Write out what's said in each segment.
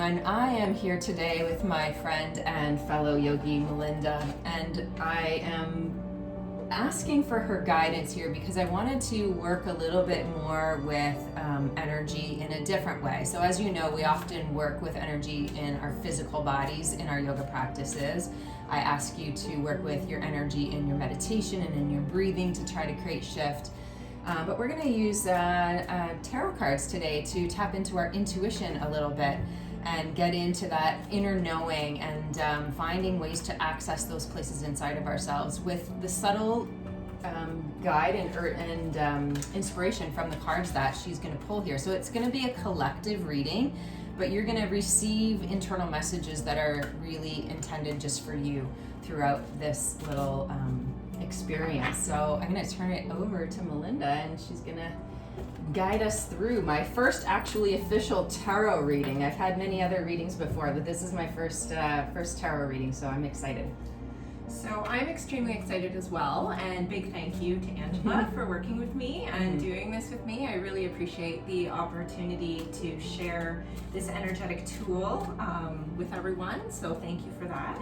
everyone. I am here today with my friend and fellow yogi, Melinda, and I am asking for her guidance here because I wanted to work a little bit more with energy in a different way. So as you know, we often work with energy in our physical bodies in our yoga practices. I ask you to work with your energy in your meditation and in your breathing to try to create shift. But we're going to use tarot cards today to tap into our intuition a little bit and get into that inner knowing and finding ways to access those places inside of ourselves with the subtle guide and inspiration from the cards that she's going to pull here. So it's going to be a collective reading, but you're going to receive internal messages that are really intended just for you throughout this little experience. So I'm going to turn it over to Melinda and she's going to guide us through my first actually official tarot reading. I've had many other readings before, but this is my first tarot reading, so I'm excited. So I'm extremely excited as well, and big thank you to Angela for working with me and doing this with me. I really appreciate the opportunity to share this energetic tool with everyone, so thank you for that.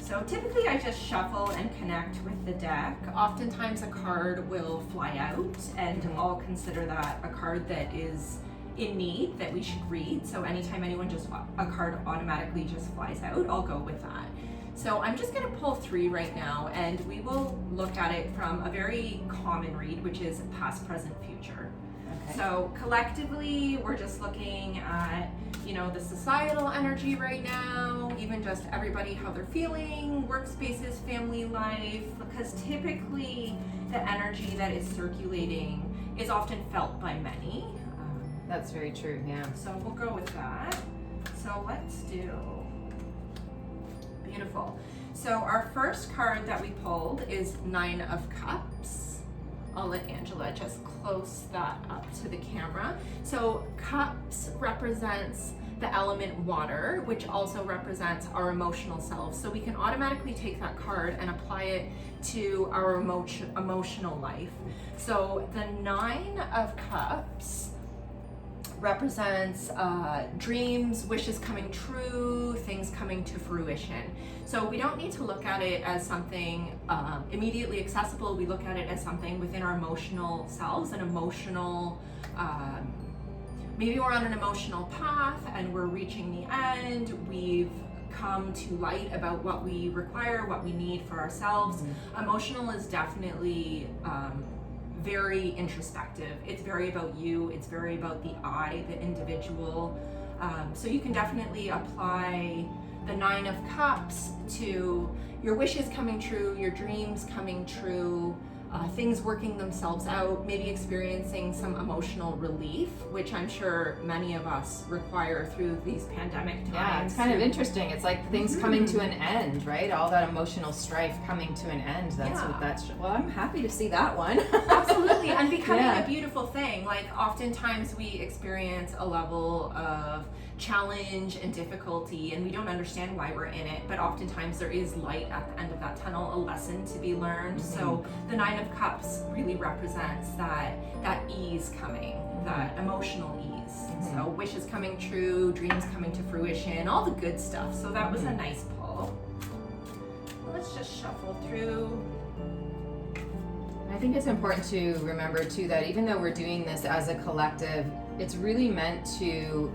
So typically I just shuffle and connect with the deck. Oftentimes a card will fly out, and I'll consider that a card that is in need that we should read. So anytime a card automatically just flies out, I'll go with that. So I'm just gonna pull 3 right now, and we will look at it from a very common read, which is past, present, future. Okay. So collectively, we're just looking at, the societal energy right now, even just everybody, how they're feeling, workspaces, family life, because typically the energy that is circulating is often felt by many. That's very true, yeah. So we'll go with that. So let's do, beautiful. So our first card that we pulled is 9 of Cups. I'll let Angela just close that up to the camera. So cups represents the element water, which also represents our emotional selves. So we can automatically take that card and apply it to our emotional life. So the 9 of Cups represents dreams, wishes coming true, things coming to fruition. So we don't need to look at it as something immediately accessible. We look at it as something within our emotional selves, an emotional, maybe we're on an emotional path and we're reaching the end. We've come to light about what we require, what we need for ourselves. Emotional is definitely very introspective. It's very about you. It's very about the I, the individual. So you can definitely apply the 9 of Cups to your wishes coming true, your dreams coming true, things working themselves out, maybe experiencing some emotional relief, which I'm sure many of us require through these pandemic times. Yeah, it's kind of interesting. It's like things coming to an end, right? All that emotional strife coming to an end. Well, I'm happy to see that one. Absolutely, and becoming a beautiful thing. Like oftentimes we experience a level of challenge and difficulty, and we don't understand why we're in it, but oftentimes there is light at the end of that tunnel, a lesson to be learned. So the 9 of Cups really represents that ease coming, that emotional ease. So wishes coming true, dreams coming to fruition, all the good stuff. So that was a nice pull. Let's just shuffle through. I think it's important to remember too that even though we're doing this as a collective, it's really meant to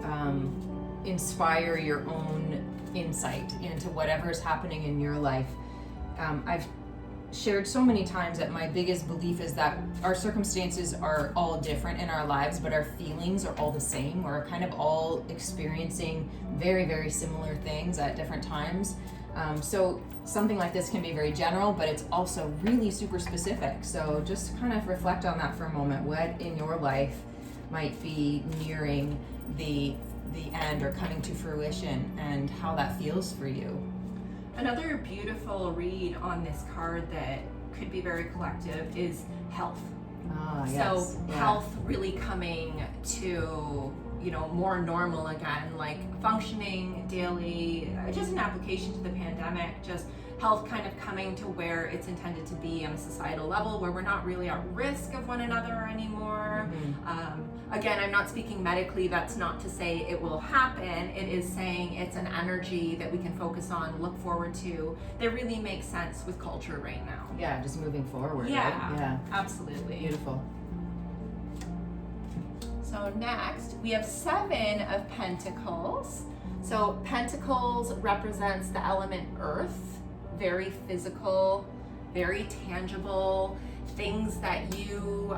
inspire your own insight into whatever is happening in your life. I've shared so many times that my biggest belief is that our circumstances are all different in our lives, but our feelings are all the same. We're kind of all experiencing very, very similar things at different times. So something like this can be very general, but it's also really super specific. So just kind of reflect on that for a moment. What in your life might be nearing the end or coming to fruition, and how that feels for you. Another beautiful read on this card that could be very collective is health. Yes. So health really coming to, more normal again, like functioning daily, just an application to the pandemic, just health kind of coming to where it's intended to be on a societal level, where we're not really at risk of one another anymore. Again, I'm not speaking medically. That's not to say it will happen. It is saying it's an energy that we can focus on, look forward to, that really makes sense with culture right now. Yeah, just moving forward. Yeah, right? Yeah, absolutely. beautiful. So next, we have 7 of Pentacles. So Pentacles represents the element earth, very physical, very tangible, things that you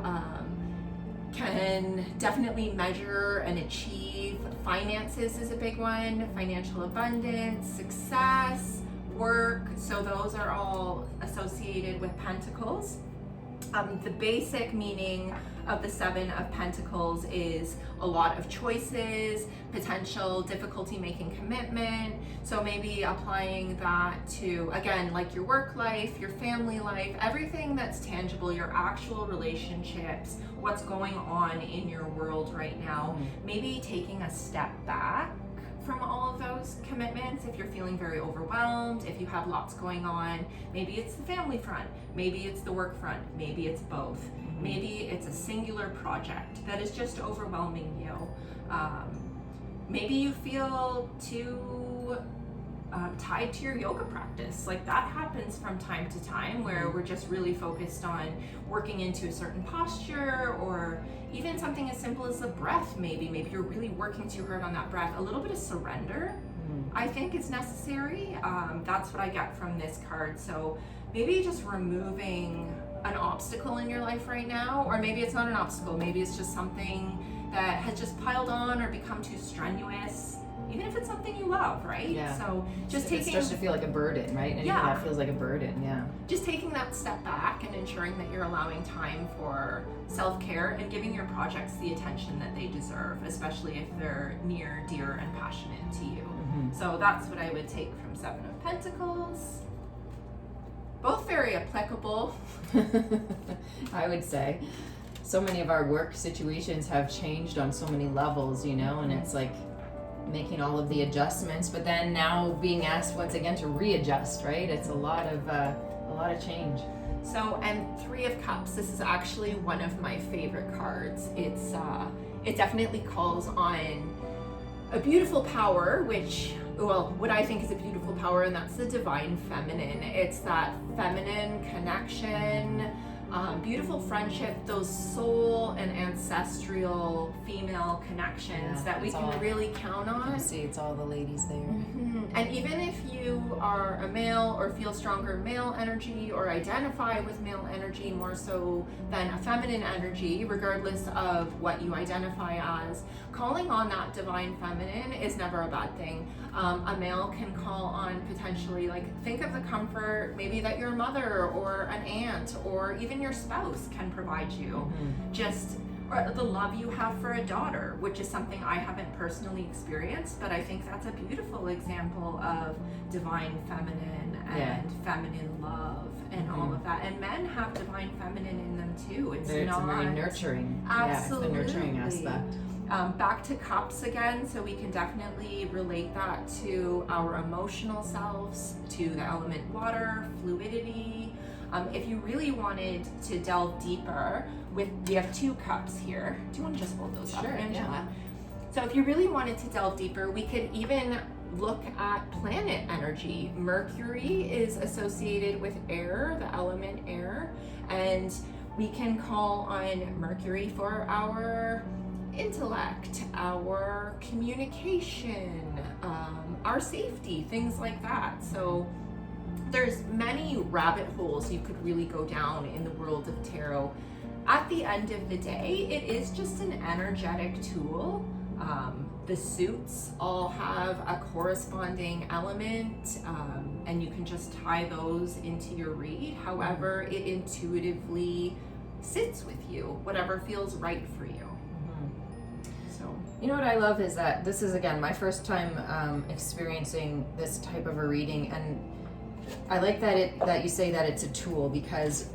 can definitely measure and achieve. Finances is a big one, financial abundance, success, work. So those are all associated with Pentacles. The basic meaning of the 7 of Pentacles is a lot of choices, potential difficulty making commitment. So maybe applying that to, again, like your work life, your family life, everything that's tangible, your actual relationships, what's going on in your world right now. Maybe taking a step back from all of those commitments. If you're feeling very overwhelmed, if you have lots going on, maybe it's the family front, maybe it's the work front, maybe it's both. Maybe it's a singular project that is just overwhelming you. Maybe you feel too tied to your yoga practice. Like that happens from time to time, where we're just really focused on working into a certain posture, or even something as simple as the breath. Maybe you're really working too hard on that breath. A little bit of surrender, I think, is necessary. That's what I get from this card. So maybe just removing an obstacle in your life right now, or maybe it's not an obstacle, maybe it's just something that has just piled on or become too strenuous, even if it's something you love, right? Yeah. So just It taking, starts to feel like a burden, right? Anything that feels like a burden, yeah. just taking that step back and ensuring that you're allowing time for self-care and giving your projects the attention that they deserve, especially if they're near, dear, and passionate to you. So that's what I would take from 7 of Pentacles. Both very applicable. I would say. So many of our work situations have changed on so many levels, you know, and it's like making all of the adjustments, but then now being asked once again to readjust, right? It's a lot of change. So, and 3 of Cups, this is actually one of my favorite cards. It definitely calls on a beautiful power, what I think is a beautiful power, and that's the divine feminine. It's that feminine connection, beautiful friendship, those soul and ancestral female connections that we can really count on. You see, it's all the ladies there. And even if you are a male or feel stronger male energy, or identify with male energy more so than a feminine energy, regardless of what you identify as, calling on that divine feminine is never a bad thing. A male can call on potentially, like, think of the comfort maybe that your mother or an aunt or even your spouse can provide you. Or the love you have for a daughter, which is something I haven't personally experienced, but I think that's a beautiful example of divine feminine and feminine love and all of that. And men have divine feminine in them too. It's very nurturing. Absolutely. Yeah, it's the nurturing aspect. Back to Cups again, so we can definitely relate that to our emotional selves, to the element water, fluidity. If you really wanted to delve deeper, we have 2 cups here. Do you want to just hold those up, Angela? So if you really wanted to delve deeper, we could even look at planet energy. Mercury is associated with air, the element air, and we can call on Mercury for our intellect, our communication, our safety, things like that. So there's many rabbit holes you could really go down in the world of tarot. At the end of the day, it is just an energetic tool. The suits all have a corresponding element, and you can just tie those into your read however it intuitively sits with you, whatever feels right for you. You know what I love is that this is, again, my first time experiencing this type of a reading, and I like that you say that it's a tool, because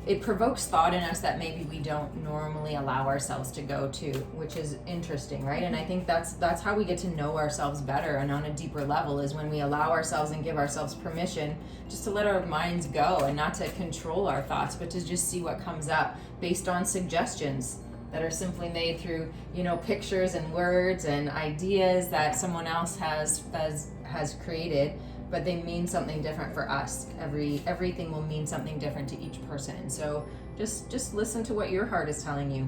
it provokes thought in us that maybe we don't normally allow ourselves to go to, which is interesting, right? And I think that's how we get to know ourselves better and on a deeper level, is when we allow ourselves and give ourselves permission just to let our minds go and not to control our thoughts, but to just see what comes up based on suggestions that are simply made through, you know, pictures and words and ideas that someone else has created, but they mean something different for us. Everything will mean something different to each person. So just listen to what your heart is telling you.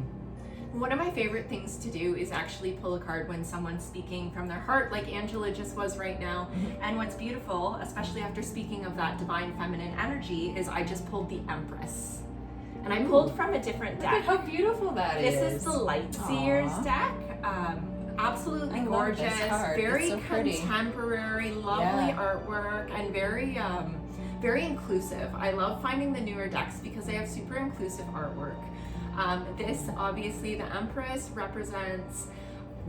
One of my favorite things to do is actually pull a card when someone's speaking from their heart, like Angela just was right now. Mm-hmm. And what's beautiful, especially after speaking of that divine feminine energy, is I just pulled the Empress. And I pulled from a different deck. Look at how beautiful that is. This is the Lightseers Aww. deck. Absolutely I love gorgeous, this card. very It's so pretty. contemporary, lovely artwork, and very inclusive. I love finding the newer decks because they have super inclusive artwork. This, obviously, the Empress represents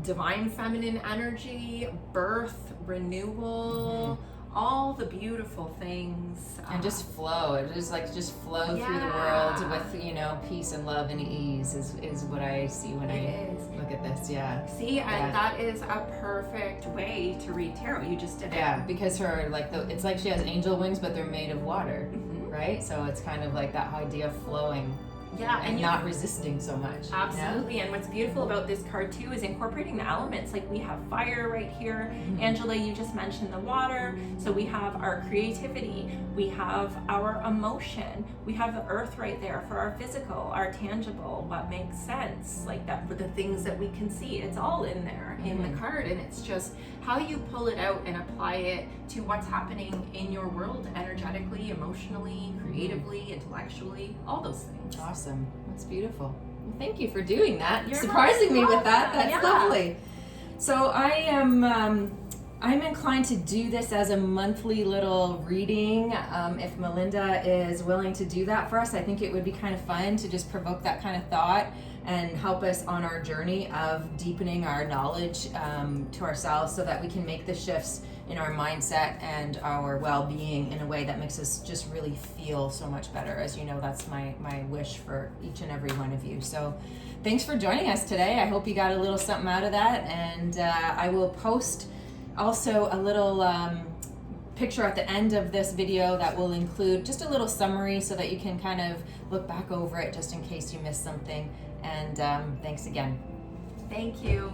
divine feminine energy, birth, renewal, all the beautiful things. And just flow. It just flow through the world with, you know, peace and love and ease is what I see when I look at this. Yeah. See, and that is a perfect way to read tarot. You just did it. Yeah, because her it's like she has angel wings, but they're made of water, right? So it's kind of like that idea of flowing. Yeah, and not resisting so much. Absolutely. Yeah? And what's beautiful about this card too is incorporating the elements. Like we have fire right here. Angela, you just mentioned the water. So we have our creativity. We have our emotion. We have the earth right there for our physical, our tangible, what makes sense. Like that, the things that we can see. It's all in there in the card. And it's just how you pull it out and apply it to what's happening in your world energetically, emotionally, creatively, intellectually, all those things. Awesome. That's beautiful. Well, thank you for doing that. You're surprising me with that. welcome. That's lovely. So I am I'm inclined to do this as a monthly little reading. If Melinda is willing to do that for us, I think it would be kind of fun to just provoke that kind of thought and help us on our journey of deepening our knowledge to ourselves so that we can make the shifts in our mindset and our well-being in a way that makes us just really feel so much better. As you know, that's my wish for each and every one of you. So thanks for joining us today. I hope you got a little something out of that, and I will post also a little picture at the end of this video that will include just a little summary so that you can kind of look back over it just in case you missed something. And thanks again. Thank you.